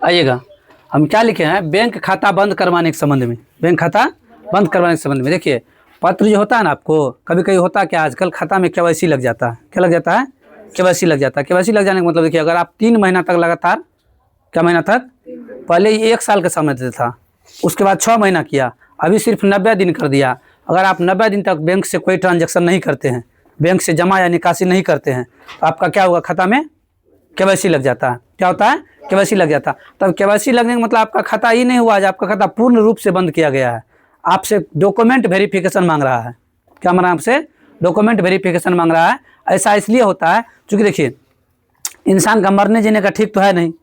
आइएगा, हम क्या लिखे हैं, बैंक खाता बंद करवाने के संबंध में। बैंक खाता बंद करवाने के संबंध में देखिए, पत्र जो होता है ना, आपको कभी कभी होता है कि आजकल खाता में केवाईसी लग जाता है। क्या लग जाता है? केवाईसी लग जाता है। केवाईसी लग जाने का मतलब देखिए, अगर आप 3 महीना तक लगातार, क्या महीना तक, पहले ही 1 साल का समय देता था, उसके बाद 6 महीना किया, अभी सिर्फ 90 दिन कर दिया। अगर आप 90 दिन तक बैंक से कोई ट्रांजैक्शन नहीं करते हैं, बैंक से जमा या निकासी नहीं करते हैं, तो आपका क्या होगा, खाता में केवाईसी लग जाता है। क्या होता है? केवाईसी लग जाता है। तब केवाईसी लगने का मतलब आपका खाता ही नहीं हुआ, आज आपका खाता पूर्ण रूप से बंद किया गया है। आपसे डॉक्यूमेंट वेरिफिकेशन मांग रहा है। क्या मांग रहा है आपसे? डॉक्यूमेंट वेरिफिकेशन मांग रहा है। ऐसा इसलिए होता है क्योंकि देखिए, इंसान का मरने जीने का ठीक तो है नहीं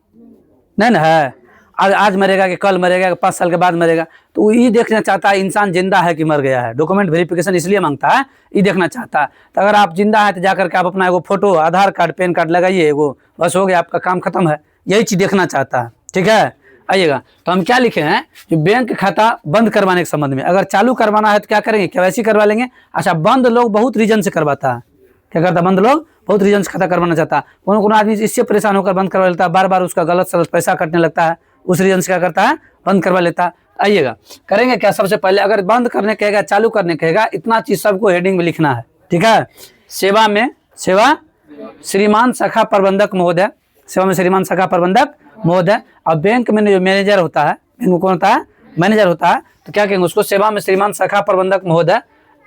ना है। आज मरेगा कि कल मरेगा कि 5 साल के बाद मरेगा, तो वो ये देखना चाहता है इंसान जिंदा है कि मर गया है। डॉक्यूमेंट वेरिफिकेशन इसलिए मांगता है, ये देखना चाहता है। तो अगर आप जिंदा है तो जाकर के आप अपना एगो फोटो, आधार कार्ड, पैन कार्ड लगाइए एगो, बस हो गया, आपका काम खत्म है। यही चीज़ देखना चाहता है। ठीक है, आइएगा, तो हम क्या लिखे हैं कि बैंक खाता बंद करवाने के संबंध में। अगर चालू करवाना है तो क्या करेंगे, केवाईसी करवा लेंगे। अच्छा, बंद लोग बहुत रीजन से करवाता है। क्या करता है? बंद लोग बहुत रीजन से खाता करवाना चाहता है। कौन आदमी इससे परेशान होकर बंद करवा लेता है, बार बार उसका गलत सलत पैसा कटने लगता है, उस रीजन से क्या करता है, बंद करवा लेता है। आइएगा, करेंगे क्या, सबसे पहले अगर बंद करने कहेगा, चालू करने कहेगा, इतना चीज सबको हेडिंग में लिखना है। ठीक है, सेवा श्रीमान शाखा प्रबंधक महोदय, सेवा में श्रीमान शाखा प्रबंधक महोदय। और बैंक में जो मैनेजर होता है, बैंक में कौन होता है, मैनेजर होता है, तो क्या कहेंगे उसको, सेवा में श्रीमान शाखा प्रबंधक महोदय,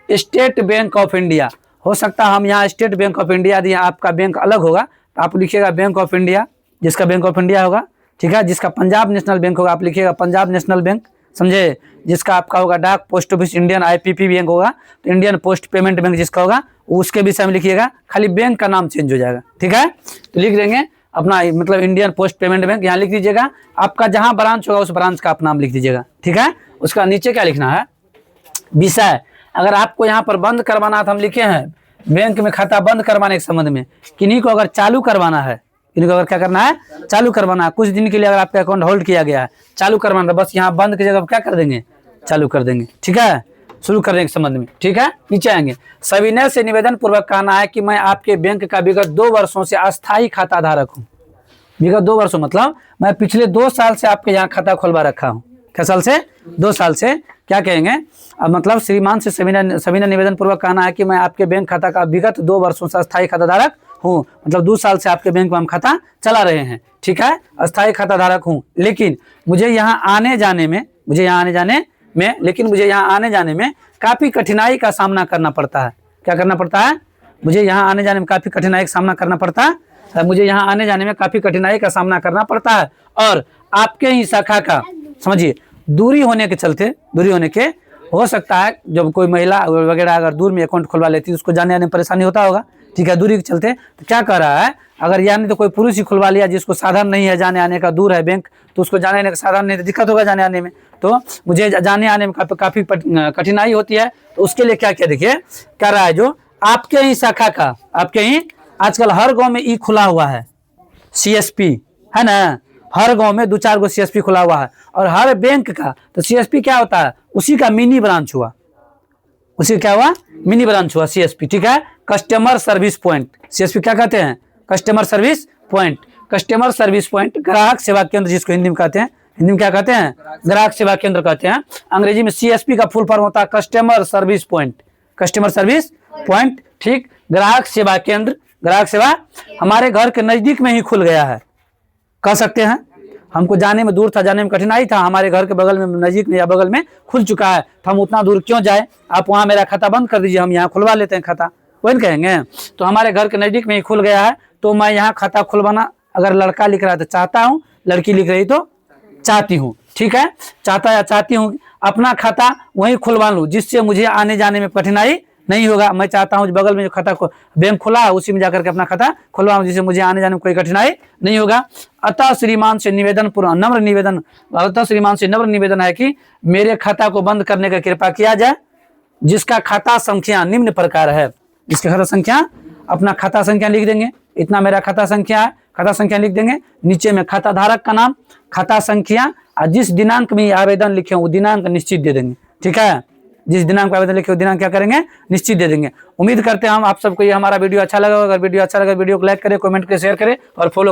स्टेट बैंक ऑफ इंडिया। हो सकता है हम यहाँ स्टेट बैंक ऑफ इंडिया दिए, आपका बैंक अलग होगा तो आप लिखिएगा बैंक ऑफ इंडिया, जिसका बैंक ऑफ इंडिया होगा। ठीक है, जिसका पंजाब नेशनल बैंक होगा आप लिखिएगा पंजाब नेशनल बैंक, समझे। जिसका आपका होगा डाक post office Indian IPP bank होगा, तो इंडियन पोस्ट पेमेंट बैंक जिसका होगा उसके विषय में लिखिएगा, खाली बैंक का नाम चेंज हो जाएगा। ठीक है, तो लिख देंगे अपना, मतलब इंडियन पोस्ट पेमेंट बैंक यहाँ लिख दीजिएगा। आपका जहाँ ब्रांच होगा उस ब्रांच का आप नाम लिख दीजिएगा। ठीक है, उसका नीचे क्या लिखना है, विषय। अगर आपको यहाँ पर बंद करवाना है तो हम लिखे हैं बैंक में खाता बंद करवाने के संबंध में। किन्हीं को अगर चालू करवाना है, किन्हीं को अगर क्या करना है, चालू करवाना है, कुछ दिन के लिए अगर आपका अकाउंट होल्ड किया गया है, चालू करवाना है, बस यहाँ बंद की जगह क्या कर देंगे, चालू कर देंगे। ठीक है, शुरू करने के संबंध में। ठीक है, नीचे आएंगे, सविनय से निवेदन पूर्वक कहना है कि मैं आपके बैंक का विगत 2 वर्षों से अस्थायी खाता धारक हूँ। विगत 2 वर्षों मतलब मैं पिछले 2 साल से आपके यहाँ खाता खुलवा रखा हूँ। क्या साल से? 2 साल से। क्या कहेंगे, अब मतलब श्रीमान से सविनय निवेदन पूर्वक कहना है कि मैं आपके बैंक खाता का विगत 2 वर्षों से अस्थायी खाता धारक हूँ। मतलब 2 साल से आपके बैंक में हम खाता चला रहे हैं। ठीक है, अस्थायी खाता धारक हूँ, लेकिन मुझे यहाँ आने जाने में काफ़ी कठिनाई का सामना करना पड़ता है। क्या करना पड़ता है? मुझे यहाँ आने जाने में काफ़ी कठिनाई का सामना करना पड़ता है। मुझे यहाँ आने जाने में काफ़ी कठिनाई का सामना करना पड़ता है। और आपके ही शाखा का, समझिए, दूरी होने के हो सकता है, जब कोई महिला वगैरह अगर दूर में अकाउंट खुलवा लेती है उसको जाने आने में परेशानी होता होगा। ठीक है, दूरी के चलते। तो क्या कह रहा है, अगर यानी तो कोई पुरुष ही खुलवा लिया जिसको साधन नहीं है जाने आने का, दूर है बैंक, तो उसको जाने आने का साधन नहीं, तो दिक्कत होगा जाने आने में, तो मुझे जाने आने में काफ़ी कठिनाई होती है। तो उसके लिए क्या क्या देखिए, कह रहा है जो आपके ही शाखा का, आपके ही आजकल हर गाँव में ई खुला हुआ है, CSP है ना, हर गांव में 2-4 गो CSP खुला हुआ है। और हर बैंक का, तो CSP क्या होता है, उसी का मिनी ब्रांच हुआ, उसी क्या हुआ, मिनी ब्रांच हुआ CSP। ठीक है, कस्टमर सर्विस पॉइंट, CSP क्या कहते हैं, customer service point. Customer service point, ग्राहक सेवा केंद्र जिसको हिंदी में कहते हैं, हिंदी में क्या कहते हैं, ग्राहक सेवा केंद्र कहते हैं। अंग्रेजी में CSP का फुल फॉर्म होता है customer service point, customer service point. ठीक, ग्राहक सेवा केंद्र, ग्राहक सेवा हमारे घर के नजदीक में ही खुल गया है, कह सकते हैं। हमको जाने में दूर था, जाने में कठिनाई था, हमारे घर के बगल में, नजीक में या बगल में खुल चुका है, तो हम उतना दूर क्यों जाए, आप वहाँ मेरा खाता बंद कर दीजिए, हम यहाँ खुलवा लेते हैं खाता, वही कहेंगे। तो हमारे घर के नज़दीक में ही खुल गया है, तो मैं यहाँ खाता खुलवाना, अगर लड़का लिख रहा है तो चाहता हूँ, लड़की लिख रही तो चाहती हूँ। ठीक है, चाहता या चाहती हूँ अपना खाता वहीं खुलवा लूँ, जिससे मुझे आने जाने में कठिनाई नहीं होगा। मैं चाहता हूँ बगल में जो खाता बैंक खुला है उसी में जाकर के अपना खाता खुलवाऊँ, जिससे मुझे आने जाने में कोई कठिनाई नहीं होगा। अतः श्रीमान से नम्र निवेदन है कि मेरे खाता को बंद करने का कृपा किया जाए, जिसका खाता संख्या निम्न प्रकार है। जिसका खाता संख्या, अपना खाता संख्या लिख देंगे, इतना मेरा खाता संख्या है, खाता संख्या लिख देंगे, नीचे में खाता धारक का नाम, खाता संख्या, और जिस दिनांक में आवेदन लिखे वो दिनांक निश्चित दे देंगे। ठीक है, जिस दिनांक पर आवेदन लिखे वो दिनांक क्या करेंगे, निश्चित दे देंगे। उम्मीद करते हैं हम आप सबको ये हमारा वीडियो अच्छा लगा। अगर वीडियो अच्छा लगा वीडियो को लाइक करें, कमेंट करें, शेयर करें और फॉलो करें।